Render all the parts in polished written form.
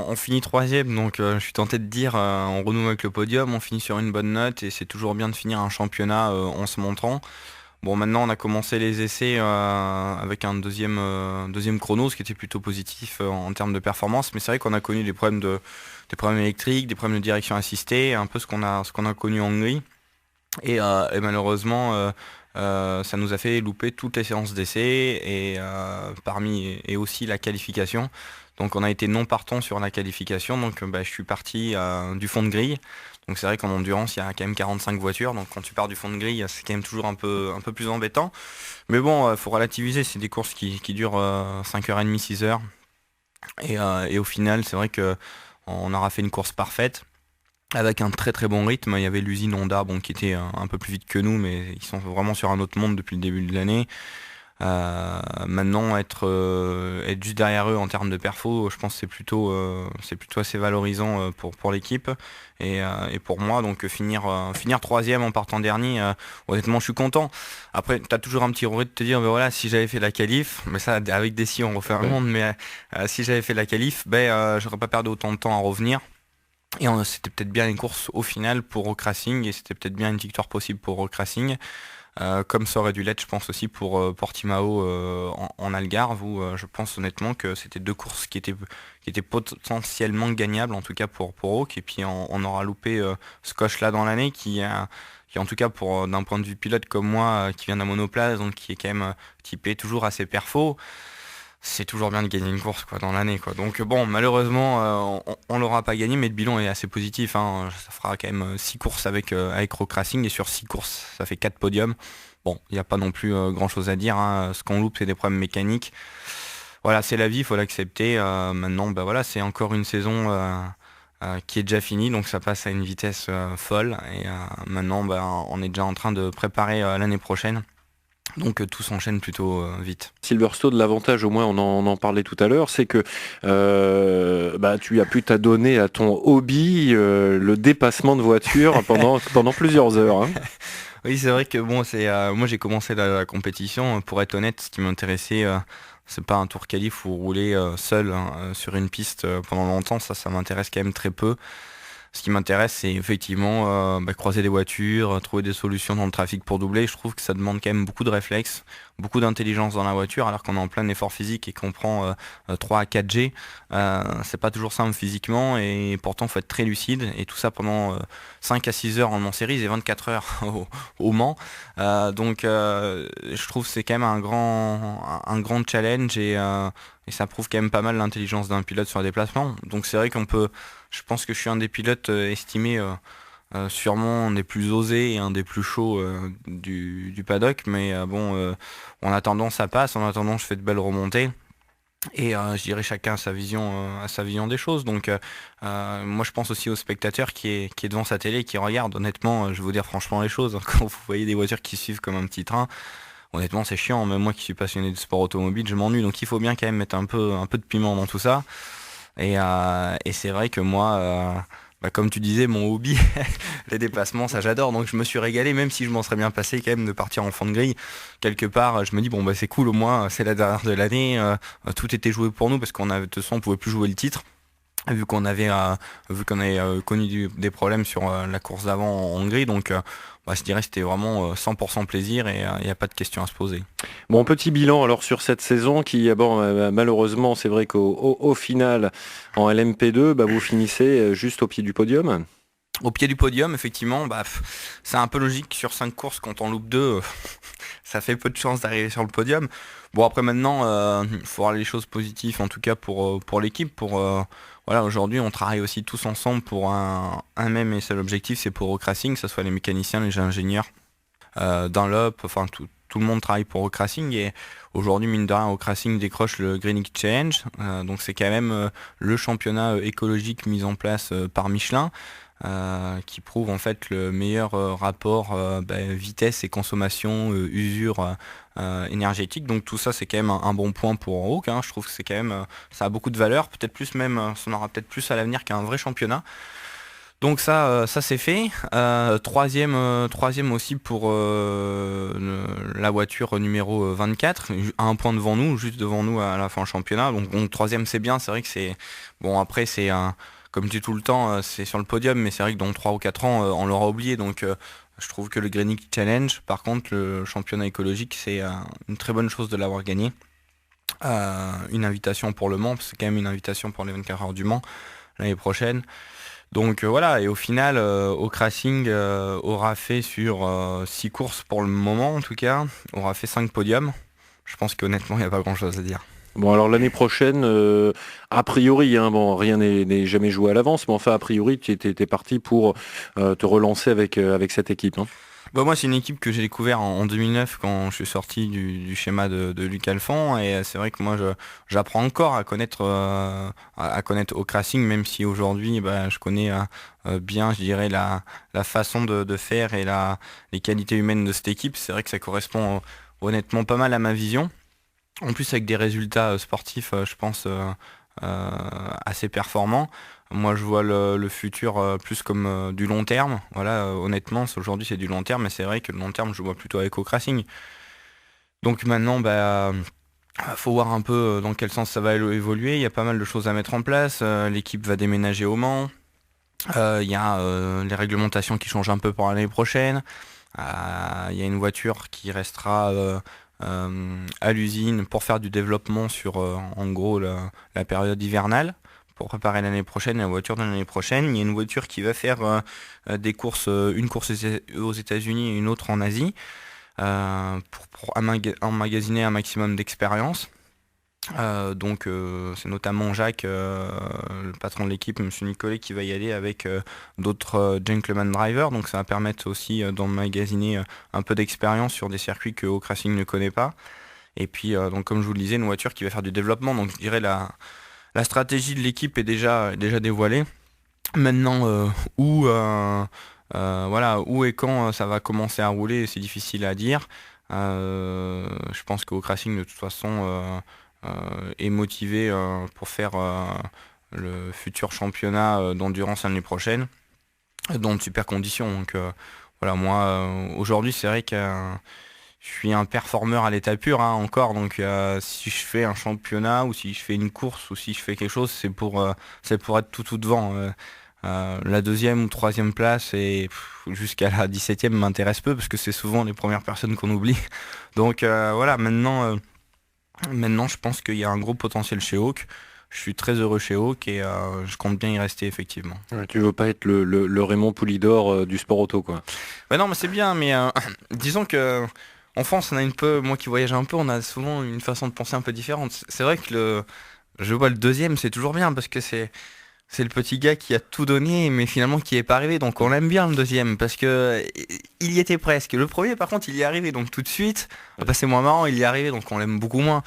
On finit troisième, donc je suis tenté de dire on renoue avec le podium, on finit sur une bonne note et c'est toujours bien de finir un championnat en se montrant. Bon, maintenant on a commencé les essais avec un deuxième chrono, ce qui était plutôt positif en termes de performance, mais c'est vrai qu'on a connu des problèmes électriques, des problèmes de direction assistée, un peu ce qu'on a connu en Hongrie. Et malheureusement, ça nous a fait louper toutes les séances d'essai et aussi la qualification. Donc on a été non partant sur la qualification, donc bah, je suis parti du fond de grille. Donc c'est vrai qu'en endurance, il y a quand même 45 voitures, donc quand tu pars du fond de grille, c'est quand même toujours un peu plus embêtant. Mais bon, faut relativiser, c'est des courses qui durent 5h30, 6 heures. Et au final, c'est vrai que on aura fait une course parfaite avec un très très bon rythme. Il y avait l'usine Honda, bon, qui était un peu plus vite que nous, mais ils sont vraiment sur un autre monde depuis le début de l'année. Maintenant, être juste derrière eux en termes de perfo, je pense que c'est plutôt assez valorisant pour l'équipe et pour moi. Donc finir troisième en partant dernier, honnêtement, je suis content. Après, tu as toujours un petit regret de te dire, ben voilà, si j'avais fait la qualif, mais ça, avec des si, on refait un monde, mais si j'avais fait la qualif, j'aurais pas perdu autant de temps à revenir. C'était peut-être bien une course au final pour Rock Racing et c'était peut-être bien une victoire possible pour Rock Racing. Comme ça aurait dû l'être, je pense aussi pour Portimao en Algarve, où je pense honnêtement que c'était deux courses qui étaient potentiellement gagnables, en tout cas pour Hawk. Et puis on aura loupé ce coche-là dans l'année qui en tout cas d'un point de vue pilote comme moi, qui vient d'un monoplace, donc qui est quand même typé toujours assez perfo. C'est toujours bien de gagner une course quoi, dans l'année quoi. Donc bon, malheureusement, on l'aura pas gagné, mais le bilan est assez positif, hein. Ça fera quand même 6 courses avec Rock Racing et sur 6 courses, ça fait 4 podiums. Bon, il n'y a pas non plus grand-chose à dire, hein. Ce qu'on loupe, c'est des problèmes mécaniques. Voilà, c'est la vie, il faut l'accepter. Maintenant, bah voilà, c'est encore une saison qui est déjà finie, donc ça passe à une vitesse folle. Et maintenant, bah, on est déjà en train de préparer l'année prochaine. Donc tout s'enchaîne plutôt vite. Silverstone, l'avantage, au moins on en parlait tout à l'heure, c'est que tu as pu t'adonner à ton hobby, le dépassement de voiture pendant plusieurs heures, hein. Oui, c'est vrai que bon, moi j'ai commencé la compétition. Pour être honnête, ce qui m'intéressait, c'est pas un tour qualif ou rouler seul hein, sur une piste pendant longtemps. Ça m'intéresse quand même très peu. Ce qui m'intéresse, c'est effectivement croiser des voitures, trouver des solutions dans le trafic pour doubler. Je trouve que ça demande quand même beaucoup de réflexes, beaucoup d'intelligence dans la voiture, alors qu'on est en plein effort physique et qu'on prend 3 à 4 G. C'est pas toujours simple physiquement et pourtant, il faut être très lucide. Et tout ça pendant 5 à 6 heures en Mans Series et 24 heures au Mans. Je trouve que c'est quand même un grand challenge et ça prouve quand même pas mal l'intelligence d'un pilote sur un déplacement. Donc c'est vrai je pense que je suis un des pilotes estimés sûrement un des plus osés et un des plus chauds du paddock, mais en attendant ça passe, en attendant je fais de belles remontées. Et je dirais chacun a sa vision des choses. Donc moi je pense aussi au spectateur qui est devant sa télé et qui regarde. Honnêtement, je vais vous dire franchement les choses. Quand vous voyez des voitures qui suivent comme un petit train, honnêtement c'est chiant. Même moi qui suis passionné de sport automobile, je m'ennuie. Donc il faut bien quand même mettre un peu de piment dans tout ça. Et c'est vrai que moi, comme tu disais, mon hobby, les déplacements, ça j'adore. Donc je me suis régalé, même si je m'en serais bien passé quand même de partir en fond de grille. Quelque part, je me dis, bon, bah, c'est cool, au moins, c'est la dernière de l'année. Tout était joué pour nous parce de toute façon, on pouvait plus jouer le titre. Vu qu'on avait connu des problèmes sur la course d'avant en Hongrie. Donc je dirais que c'était vraiment 100% plaisir et il n'y a pas de question à se poser. Bon, petit bilan alors sur cette saison qui, malheureusement, c'est vrai qu'au final, en LMP2, vous finissez juste au pied du podium. Au pied du podium, effectivement, c'est un peu logique sur 5 courses, quand on loupe 2, ça fait peu de chances d'arriver sur le podium. Bon, après maintenant, il faut voir les choses positives, en tout cas pour l'équipe. Voilà, aujourd'hui, on travaille aussi tous ensemble pour un même et seul objectif, c'est pour Rock Racing, que ce soit les mécaniciens, les ingénieurs, Dunlop, enfin tout le monde travaille pour Rock Racing. Et aujourd'hui, mine de rien, Rock Racing décroche le Greenwich Challenge. Donc c'est quand même le championnat écologique mis en place par Michelin. Qui prouve en fait le meilleur rapport vitesse et consommation, usure énergétique. Donc tout ça c'est quand même un bon point pour Hawk, hein. Je trouve que c'est quand même ça a beaucoup de valeur, peut-être plus même, ça en aura peut-être plus à l'avenir qu'un vrai championnat. Donc ça c'est fait. Troisième aussi pour la voiture numéro 24, à un point devant nous, juste devant nous à la fin du championnat. Donc bon, troisième c'est bien, c'est vrai que c'est... Bon après c'est un... Comme je dis tout le temps, c'est sur le podium, mais c'est vrai que dans 3 ou 4 ans, on l'aura oublié. Donc je trouve que le Greenwich Challenge, par contre, le championnat écologique, c'est une très bonne chose de l'avoir gagné. Une invitation pour le Mans, parce que c'est quand même une invitation pour les 24 heures du Mans l'année prochaine. Donc voilà, et au final, Oak Racing aura fait sur 6 courses pour le moment en tout cas, aura fait 5 podiums. Je pense qu'honnêtement, il n'y a pas grand-chose à dire. Bon, alors l'année prochaine, a priori, hein, bon, rien n'est jamais joué à l'avance, mais enfin, a priori, tu étais parti pour te relancer avec cette équipe. Hein. Bah, moi, c'est une équipe que j'ai découvert en 2009 quand je suis sorti du schéma de Luc Alphand, et c'est vrai que moi, j'apprends encore à connaître Oak Racing, même si aujourd'hui, bah, je connais bien, je dirais, la façon de faire et les qualités humaines de cette équipe. C'est vrai que ça correspond honnêtement pas mal à ma vision. En plus, avec des résultats sportifs, je pense, assez performants. Moi, je vois le futur plus comme du long terme. Voilà, honnêtement, aujourd'hui, c'est du long terme, mais c'est vrai que le long terme, je le vois plutôt avec Oak Racing. Donc maintenant, bah, faut voir un peu dans quel sens ça va évoluer. Il y a pas mal de choses à mettre en place. L'équipe va déménager au Mans. Il y a les réglementations qui changent un peu pour l'année prochaine. Il y a une voiture qui restera à l'usine pour faire du développement sur en gros la période hivernale pour préparer l'année prochaine, la voiture de l'année prochaine. Il y a une voiture qui va faire des courses, une course aux États-Unis et une autre en Asie, pour emmagasiner un maximum d'expérience. Donc c'est notamment Jacques, le patron de l'équipe, Monsieur Nicolet, qui va y aller avec d'autres gentleman drivers. Donc ça va permettre aussi d'emmagasiner un peu d'expérience sur des circuits que Oak Racing ne connaît pas. Et puis donc comme je vous le disais, une voiture qui va faire du développement. Donc je dirais la stratégie de l'équipe est déjà dévoilée. Maintenant voilà, où et quand ça va commencer à rouler, c'est difficile à dire. Je pense qu'Oak Racing de toute façon est motivé pour faire le futur championnat d'endurance l'année prochaine dans de super conditions. Donc voilà, moi aujourd'hui c'est vrai que je suis un performeur à l'état pur hein, encore. Donc si je fais un championnat ou si je fais une course ou si je fais quelque chose, c'est pour être tout devant. La deuxième ou troisième place et jusqu'à la 17e m'intéresse peu parce que c'est souvent les premières personnes qu'on oublie. Donc voilà, maintenant, je pense qu'il y a un gros potentiel chez Hawk. Je suis très heureux chez Hawk et je compte bien y rester effectivement. Ouais, tu veux pas être le Raymond Poulidor du sport auto, quoi. Bah non, mais c'est bien, mais disons que en France, on a moi qui voyage un peu, on a souvent une façon de penser un peu différente. C'est vrai que je vois le deuxième, c'est toujours bien parce que c'est le petit gars qui a tout donné, mais finalement qui est pas arrivé. Donc on l'aime bien le deuxième parce que il y était presque. Le premier, par contre, il y est arrivé. Donc tout de suite, bah, c'est moins marrant, il y est arrivé. Donc on l'aime beaucoup moins.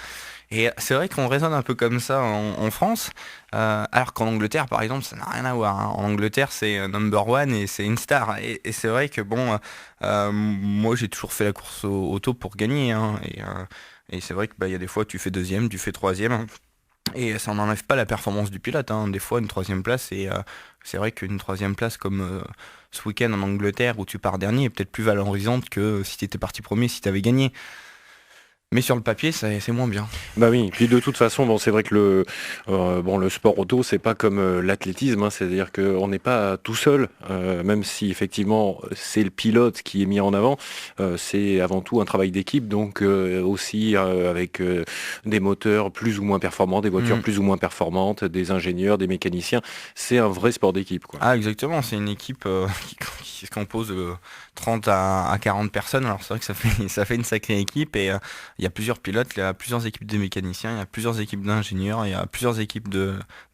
Et c'est vrai qu'on raisonne un peu comme ça en France, alors qu'en Angleterre, par exemple, ça n'a rien à voir. Hein. En Angleterre, c'est number one et c'est une star. Et c'est vrai que bon, moi j'ai toujours fait la course auto pour gagner. Hein. Et c'est vrai que bah, y a des fois tu fais deuxième, tu fais troisième. Et ça n'enlève pas la performance du pilote. Hein. Des fois, une troisième place, et c'est vrai qu'une troisième place comme ce week-end en Angleterre où tu pars dernier est peut-être plus valorisante que si tu étais parti premier, si tu avais gagné. Mais sur le papier, c'est moins bien. Bah oui, puis de toute façon, bon, c'est vrai que le sport auto, c'est pas comme l'athlétisme, hein, c'est-à-dire qu'on n'est pas tout seul, même si effectivement c'est le pilote qui est mis en avant, c'est avant tout un travail d'équipe, donc aussi avec des moteurs plus ou moins performants, des voitures plus ou moins performantes, des ingénieurs, des mécaniciens, c'est un vrai sport d'équipe, quoi. Ah exactement, c'est une équipe qui se compose de 30 à 40 personnes, alors c'est vrai que ça fait une sacrée équipe et il y a plusieurs pilotes, il y a plusieurs équipes de mécaniciens, il y a plusieurs équipes d'ingénieurs, il y a plusieurs équipes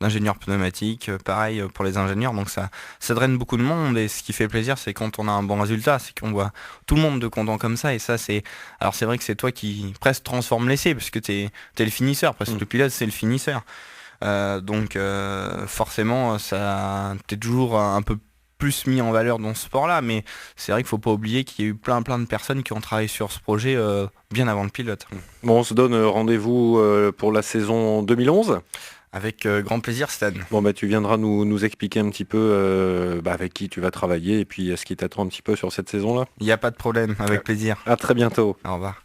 d'ingénieurs pneumatiques, pareil pour les ingénieurs, donc ça draine beaucoup de monde et ce qui fait plaisir c'est quand on a un bon résultat, c'est qu'on voit tout le monde de content comme ça et ça c'est... Alors c'est vrai que c'est toi qui presque transforme l'essai parce que t'es le finisseur, parce que le pilote c'est le finisseur. Donc forcément t'es toujours un peu plus mis en valeur dans ce sport là, mais c'est vrai qu'il faut pas oublier qu'il y a eu plein de personnes qui ont travaillé sur ce projet bien avant le pilote. Bon, on se donne rendez-vous pour la saison 2011. Avec grand plaisir, Stan. Bon, tu viendras nous expliquer un petit peu avec qui tu vas travailler et puis ce qui t'attend un petit peu sur cette saison-là. Il n'y a pas de problème, avec plaisir. À très bientôt. Au revoir.